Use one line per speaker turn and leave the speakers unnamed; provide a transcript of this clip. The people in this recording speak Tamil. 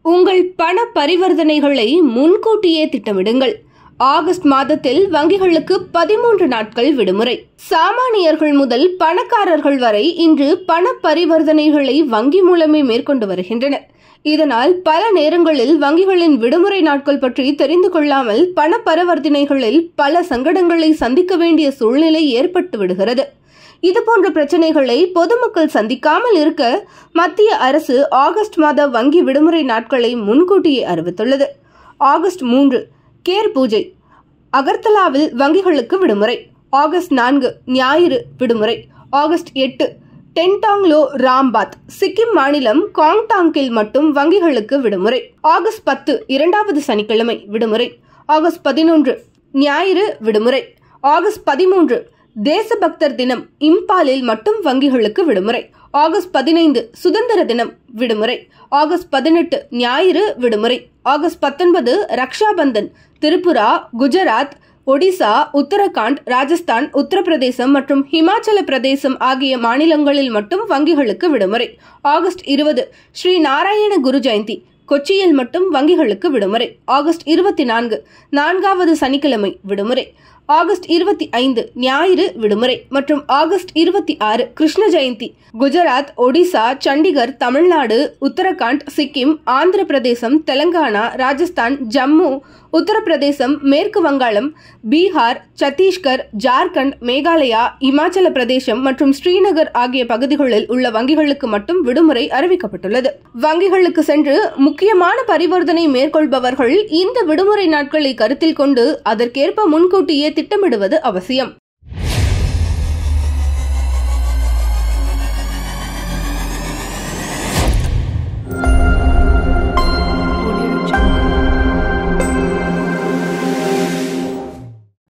உங்கள் பண பரிவர்த்தனைகளை முன்கூட்டியே திட்டமிடுங்கள். ஆகஸ்ட் மாதத்தில் வங்கிகளுக்கு 13 நாட்கள் விடுமுறை. சாமானியர்கள் முதல் பணக்காரர்கள் வரை இன்று பண பரிவர்த்தனைகளை வங்கி மூலமே மேற்கொண்டு வருகின்றனர். இதனால் பல நேரங்களில் வங்கிகளின் விடுமுறை நாட்கள் பற்றி தெரிந்து கொள்ளாமல் பண பரிவர்த்தனைகளில் பல சங்கடங்களை சந்திக்க வேண்டிய சூழ்நிலை ஏற்பட்டு விடுகிறது. இதுபோன்ற பிரச்சனைகளை பொதுமக்கள் சந்திக்காமல் இருக்க மத்திய அரசு ஆகஸ்ட் மாத வங்கி விடுமுறை நாட்களை முன்கூட்டியே அறிவித்துள்ளது. ஆகஸ்ட் 3 கேர் பூஜை, அகர்தலாவில் வங்கிகளுக்கு விடுமுறை. ஆகஸ்ட் 4 ஞாயிறு விடுமுறை. ஆகஸ்ட் 8 டென்டாங்லோ ராம்பாத், சிக்கிம் மாநிலம் காங்டாங்கில் மட்டும் வங்கிகளுக்கு விடுமுறை. ஆகஸ்ட் 10 இரண்டாவது சனிக்கிழமை விடுமுறை. ஆகஸ்ட் 11 ஞாயிறு விடுமுறை. ஆகஸ்ட் 13 தேசபக்தர் தினம், இம்பாலில் மட்டும் வங்கிகளுக்கு விடுமுறை. ஆகஸ்ட் 15 சுதந்திர தினம் விடுமுறை. ஆகஸ்ட் 18 ஞாயிறு விடுமுறை. ஆகஸ்ட் 19 ரக்ஷாபந்தன், திரிபுரா, குஜராத், ஒடிசா, உத்தரகாண்ட், ராஜஸ்தான், உத்தரப்பிரதேசம் மற்றும் ஹிமாச்சல பிரதேசம் ஆகிய மாநிலங்களில் மட்டும் வங்கிகளுக்கு விடுமுறை. ஆகஸ்ட் 20 ஸ்ரீ நாராயண குரு ஜெயந்தி, கொச்சியில் மட்டும் வங்கிகளுக்கு விடுமுறை. ஆகஸ்ட் 24 நான்காவது சனிக்கிழமை விடுமுறை. ஆகஸ்ட் 25 ஞாயிறு விடுமுறை மற்றும் ஆகஸ்ட் 26 கிருஷ்ண ஜெயந்தி, குஜராத், ஒடிசா, சண்டிகர், தமிழ்நாடு, உத்தரகாண்ட், சிக்கிம், ஆந்திர பிரதேசம், தெலங்கானா, ராஜஸ்தான், ஜம்மு, உத்தரப்பிரதேசம், மேற்கு வங்காளம், பீகார், சத்தீஸ்கர், ஜார்க்கண்ட், மேகாலயா, இமாச்சல பிரதேசம் மற்றும் ஸ்ரீநகர் ஆகிய பகுதிகளில் உள்ள வங்கிகளுக்கு மட்டும் விடுமுறை அறிவிக்கப்பட்டுள்ளது. வங்கிகளுக்கு சென்று முக்கியமான பரிவர்த்தனை மேற்கொள்பவர்கள் இந்த விடுமுறை நாட்களை கருத்தில் கொண்டு அதற்கேற்ப முன்கூட்டியே திட்டமிடுவது அவசியம்.